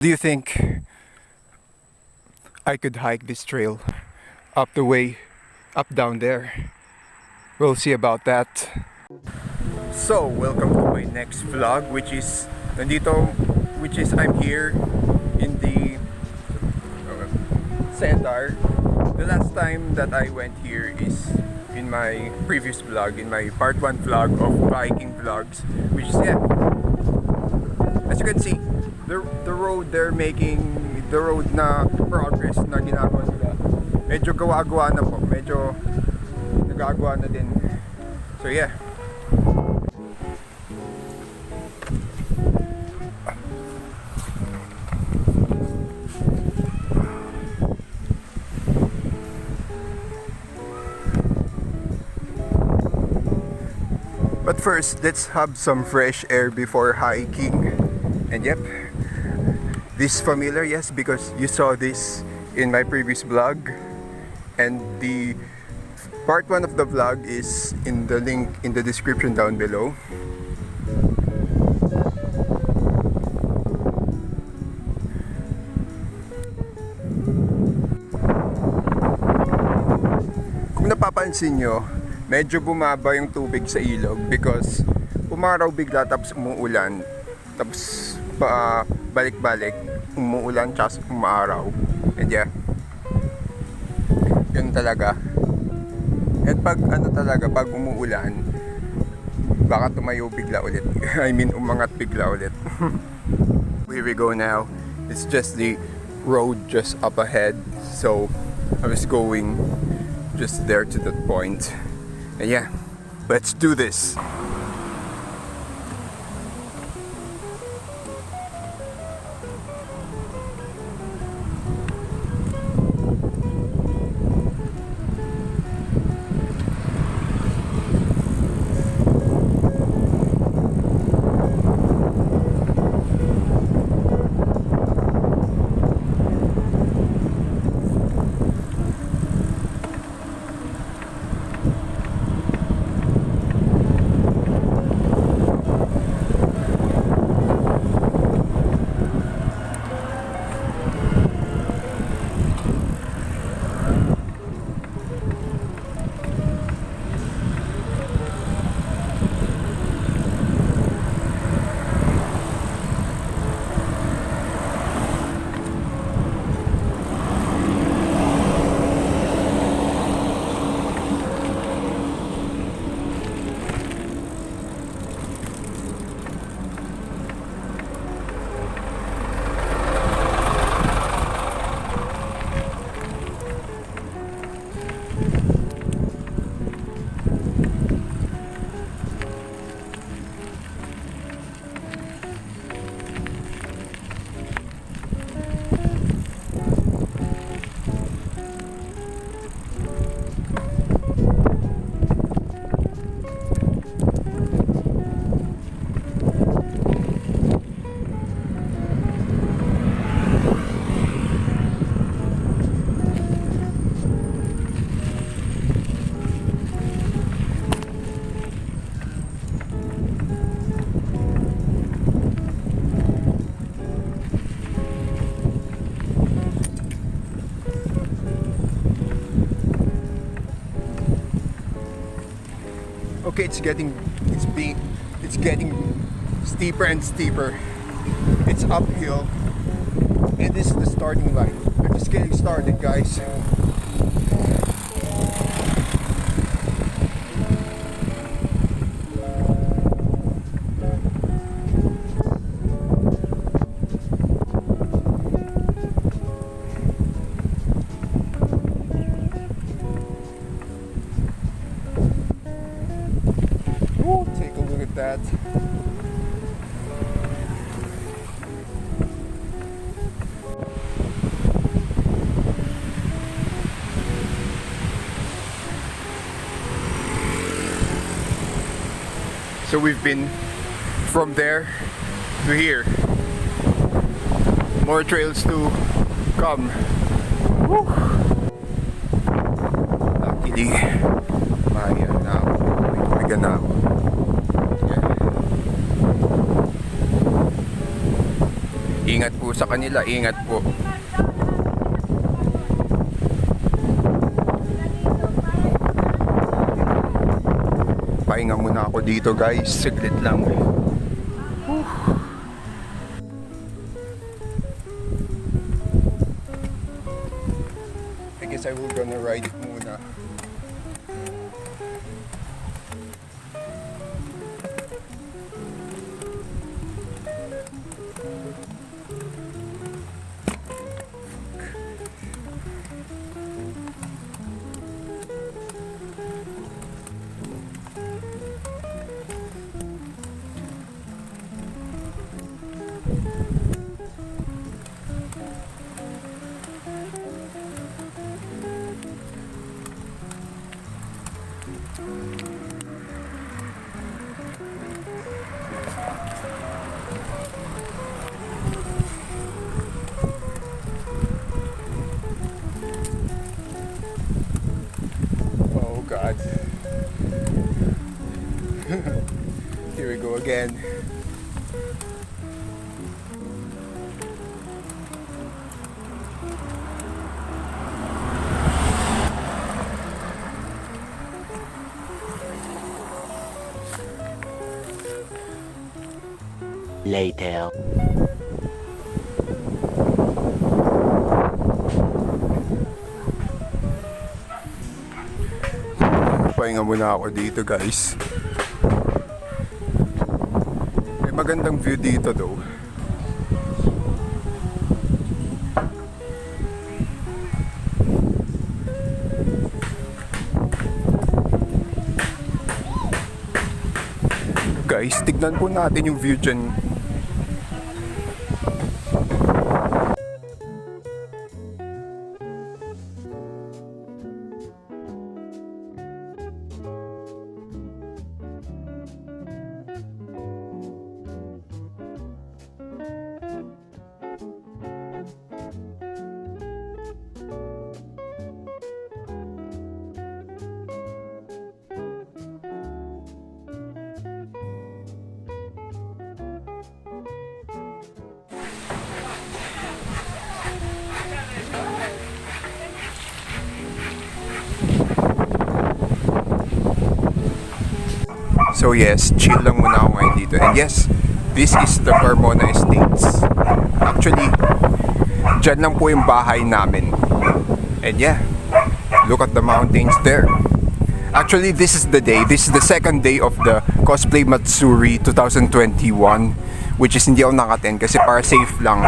Do you think I could hike this trail up the way, up down there? We'll see about that. So, welcome to my next vlog, which is I'm here in the Sandar. The last time that I went here is in my previous vlog, in my part 1 vlog of biking vlogs, which is, as you can see, the road they're making, the road na progress na ginagawa nila, medyo gawa-gawa na po, medyo nagagawa na din. So yeah. But first, let's have some fresh air before hiking. And yep, this is familiar, yes, because you saw this in my previous vlog. And the part 1 of the vlog is in the link in the description down below. Kung napapansin nyo, medyo bumaba yung tubig sa ilog because umaraw bigla tapos umuulan, tapos balik-balik umuulan tsaka umaaraw. And yeah, yun talaga. And pag pag umuulan, baka tumayo bigla ulit. I mean, umangat bigla ulit. Here we go now. It's just the road just up ahead, so I was going just there to that point. And yeah, let's do this. Okay, it's getting steeper and steeper. It's uphill, and this is the starting line. I'm just getting started, guys. Ooh, take a look at that. So we've been from there to here. More trails to come. Woo! Luckily, may ganap. Ingat po sa kanila, ingat po. Pahinga muna ako dito guys, saglit lang. I guess I will gonna ride it muna. Oh God. Here we go again. Later. Pahinga muna ako dito guys. May magandang view dito though. Guys, tignan po natin yung view dyan. So yes, chill lang muna ako ngayon dito. And yes, this is the Carmona Estates. Actually, dyan lang po yung bahay namin. And yeah, look at the mountains there. Actually, this is the day. This is the second day of the Cosplay Matsuri 2021. Which is hindi ako nakaten kasi para safe lang.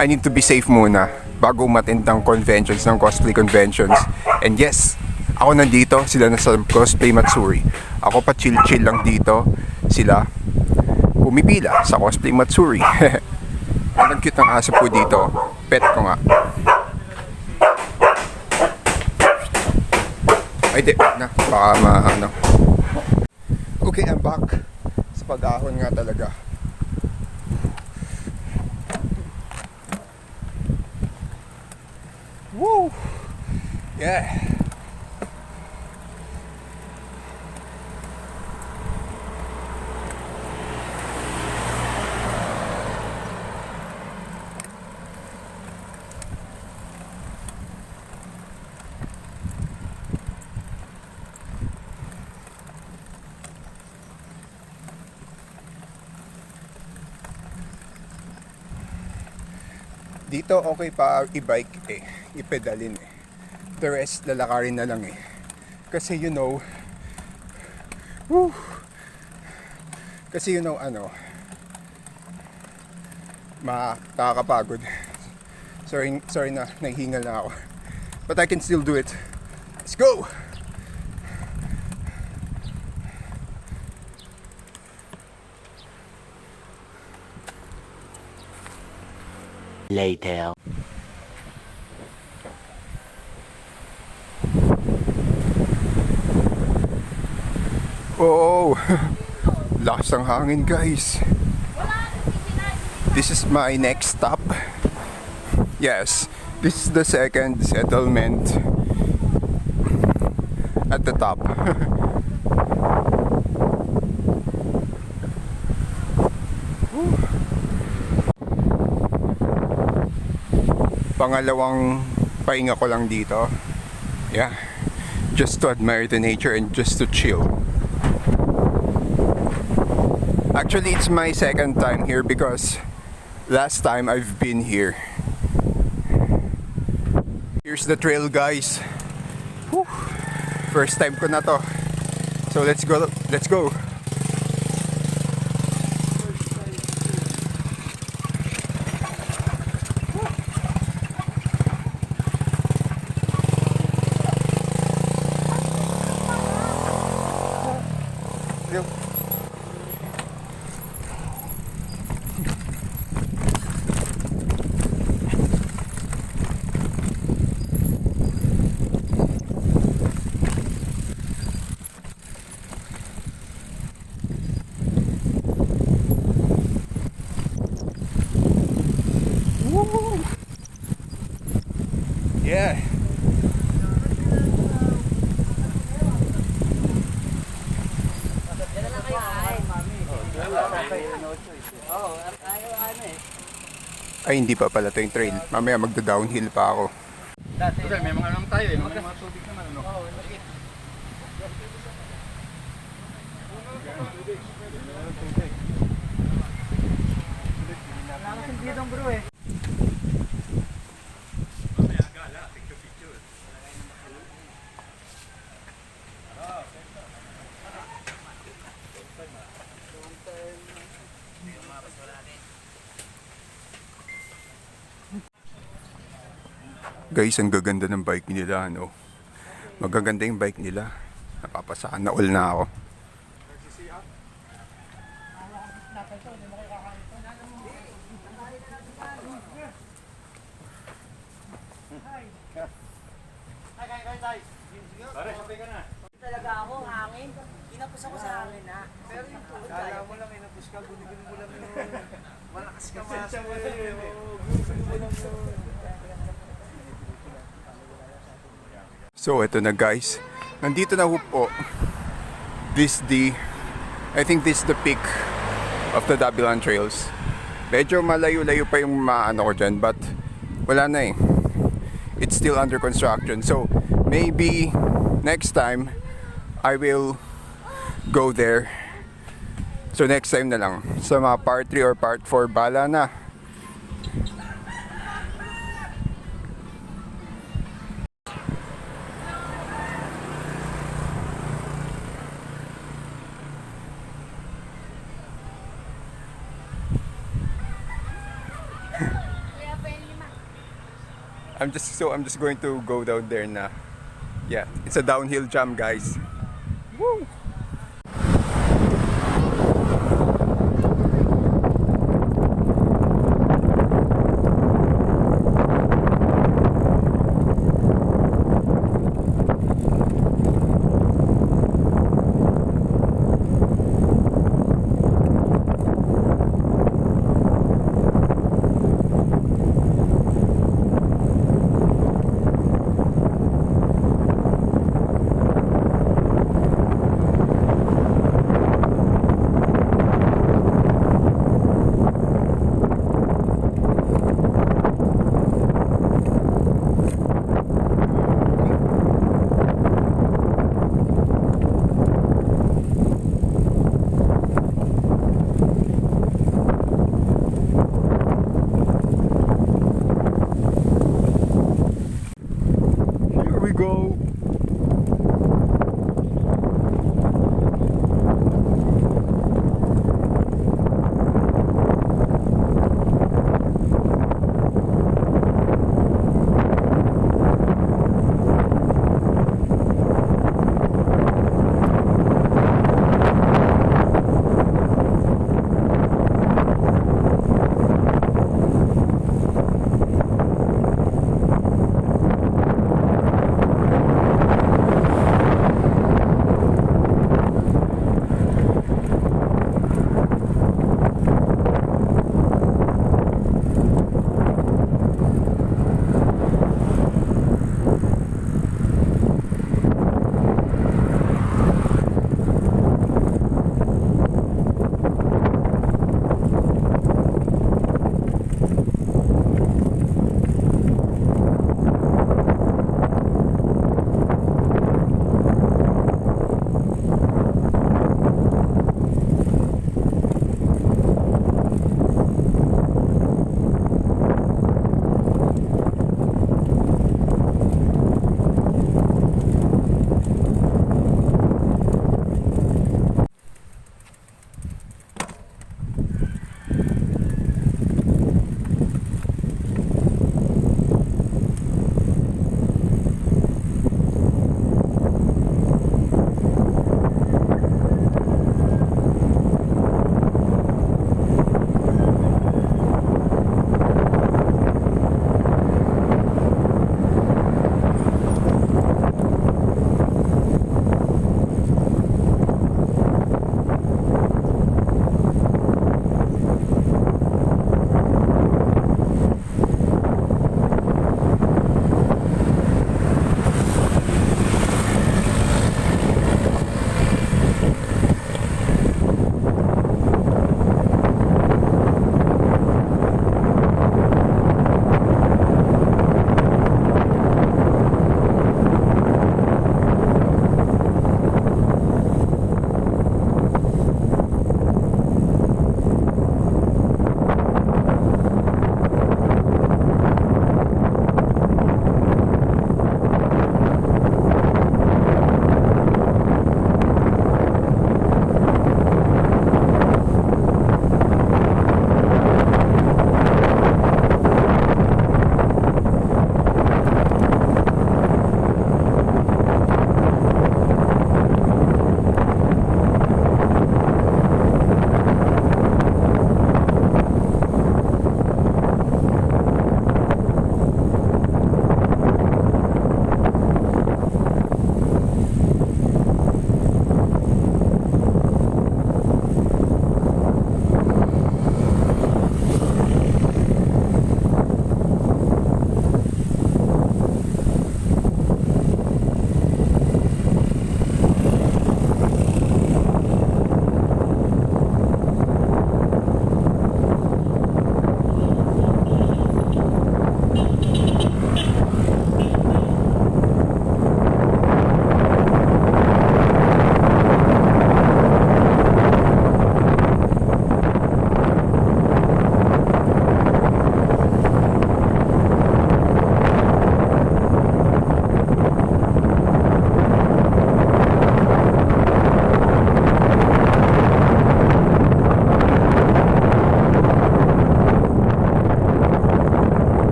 I need to be safe muna bago umattend ng conventions, ng cosplay conventions. And yes, ako nandito, sila na sa Cosplay Matsuri. Ako pa chill-chill lang dito. Sila pumipila sa Cosplay Matsuri. Ang cute ng aso po dito. Pet ko nga. Ay di, na. Baka ano. Okay, I'm back. Sa pag-ahon nga talaga. Woo! Yeah! Dito okay pa i-bike eh, i-pedalin eh. The rest lalakarin na lang eh. Kasi you know, woo, kasi you know ano, makakapagod. Sorry na, naghingal na ako. But I can still do it. Let's go! Later. Oh, lakas ng hangin guys. This is my next stop. Yes, this is the second settlement at the top. Pangalawang pahinga ko lang dito. Yeah. Just to admire the nature and just to chill. Actually, it's my second time here because last time I've been here. Here's the trail, guys. Whew. First time ko na to. So let's go. Let's go. Yeah. Ay, hindi pa pala ito yung trail. Mamaya magda-downhill pa ako. Dati, may mga naman tayo eh. May mga tubig naman, ano? Oo, tubig. Wala kasing bidong bro eh. Mamaya gala, picture. Guys, ang gaganda ng bike nila, ano? Magaganda yung bike nila. Napapasaan all na ako. Talaga ako, hangin. Inapos ako sa hangin na. Pero yung tuhod Kala mo lang, inapos ka, gunigin mo lang yun. Malakas ka mas. So, eto na guys. Nandito na po. I think this is the peak of the Davilan trails. Medyo malayo-layo pa yung maano ko dyan, but wala na eh. It's still under construction. So, maybe next time, I will go there. So, next time na lang. Sa mga part 3 or part 4, bala na. I'm just going to go down there na. Yeah, it's a downhill jump, guys. Woo! Go.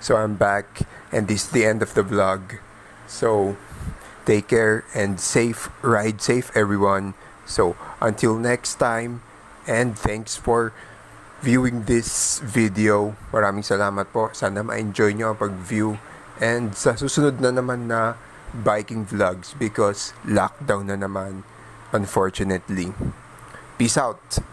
So I'm back and this is the end of the vlog. So take care and ride safe everyone. So until next time, and thanks for viewing this video. Maraming salamat po. Sana ma-enjoy nyo ang pag-view. And sa susunod na naman na biking vlogs because lockdown na naman, unfortunately. Peace out!